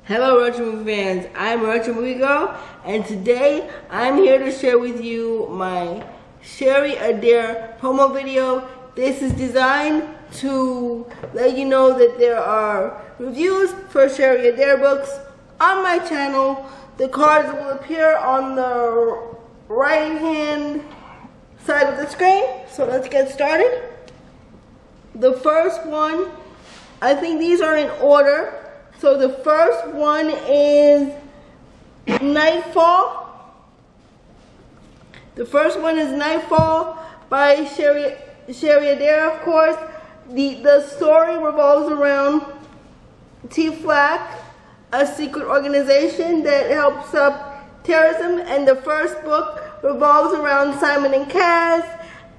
Hello Retromovie fans, I'm Retromoviegirl, and today I'm here to share with you my Adair promo video. This is designed to let you know that there are reviews for Adair books on my channel. The cards will appear on the right hand side of the screen, so let's get started. The first one, I think these are in order. So the first one is Nightfall. The first one is Nightfall by Adair, of course. The story revolves around T-Flack, a secret organization that helps up terrorism, and the first book revolves around Simon and Kess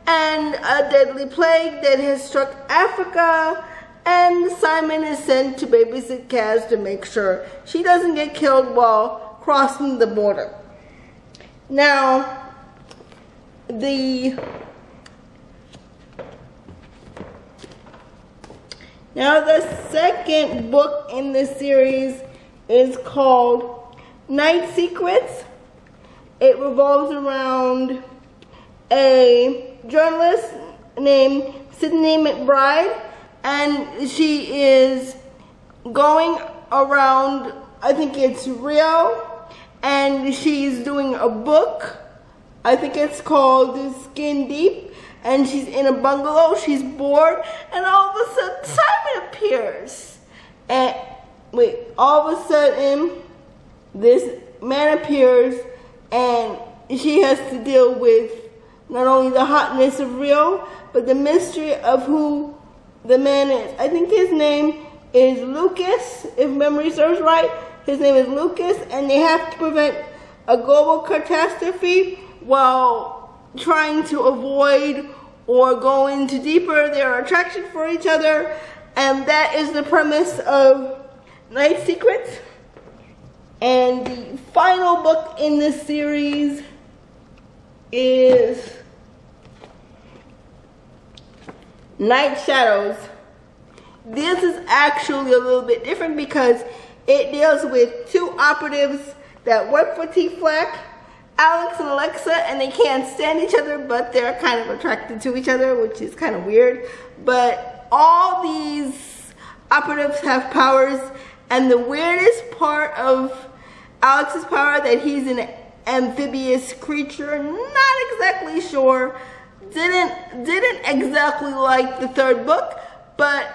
and a deadly plague that has struck Africa. And Simon is sent to babysit Kaz to make sure she doesn't get killed while crossing the border. Now, the second book in this series is called Night Secrets. It revolves around a journalist named Sydney McBride, and she is going around, I think it's Rio, and she's doing a book. I think it's called Skin Deep, and she's in a bungalow, she's bored, and all of a sudden Simon appears. And all of a sudden this man appears, and she has to deal with not only the hotness of Rio, but the mystery of who the man is. I think his name is Lucas, if memory serves right. His name is Lucas, and they have to prevent a global catastrophe while trying to avoid or go into deeper their attraction for each other. And that is the premise of Night Secrets. And the final book in this series is Night Shadows. This is actually a little bit different because it deals with two operatives that work for T-Flack, Alex and Alexa, and they can't stand each other, but they're kind of attracted to each other, which is kind of weird. But all these operatives have powers, and the weirdest part of Alex's power, that he's an amphibious creature, not exactly sure. Didn't exactly like the third book, but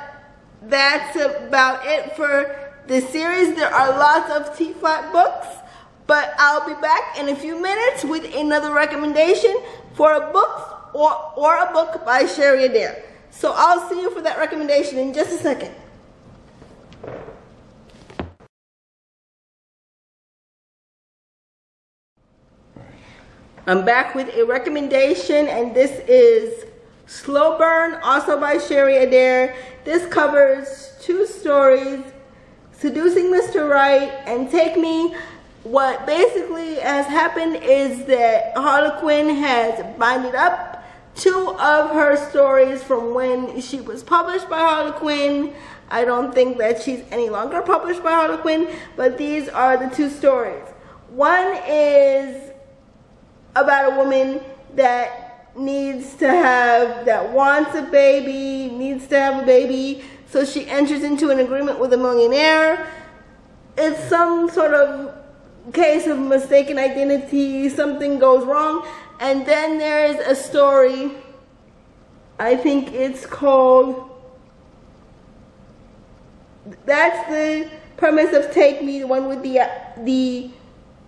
that's about it for the series. There are lots of T-Flack books, but I'll be back in a few minutes with another recommendation for a book or a book by Adair. So I'll see you for that recommendation in just a second. I'm back with a recommendation, and this is Slow Burn, also by Adair. This covers two stories, Seducing Mr. Right and Take Me. What basically has happened is that Harlequin has binded up two of her stories from when she was published by Harlequin. I don't think that she's any longer published by Harlequin, but these are the two stories. One is about a woman that wants a baby, needs to have a baby, so she enters into an agreement with a millionaire. It's some sort of case of mistaken identity, something goes wrong, and then there is a story, I think it's called, that's the premise of Take Me, the one with the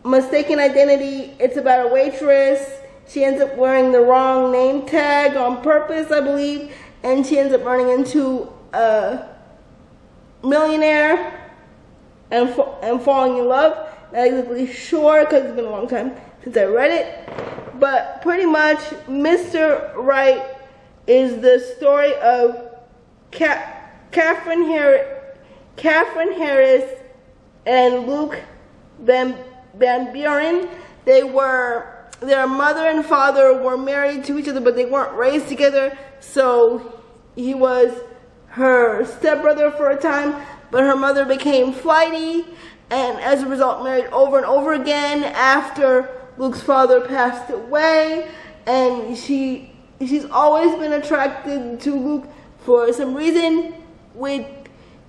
mistaken identity. It's about a waitress. She ends up wearing the wrong name tag on purpose, I believe, and she ends up running into a millionaire and falling in love. Not exactly sure because it's been a long time since I read it, but pretty much Mr. Right is the story of Catherine Harris and Luke Van Buren. Their mother and father were married to each other, but they weren't raised together. So he was her stepbrother for a time, but her mother became flighty, and as a result married over and over again after Luke's father passed away. And she's always been attracted to Luke for some reason. With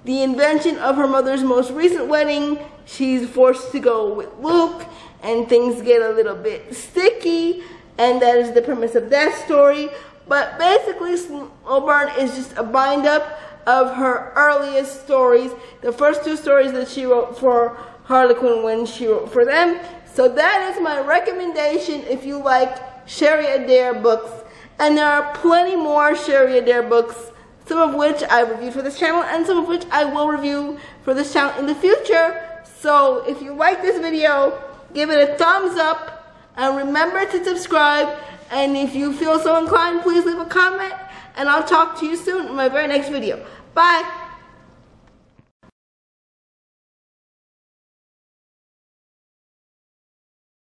the invention of her mother's most recent wedding, she's forced to go with Luke, and things get a little bit sticky, and that is the premise of that story. But basically, Slow Burn is just a bind-up of her earliest stories, the first 2 stories that she wrote for Harlequin when she wrote for them. So that is my recommendation if you like Sherry Adair books. And there are plenty more Sherry Adair books, some of which I reviewed for this channel and some of which I will review for this channel in the future. So if you like this video, give it a thumbs up and remember to subscribe. And if you feel so inclined, please leave a comment, and I'll talk to you soon in my very next video. Bye.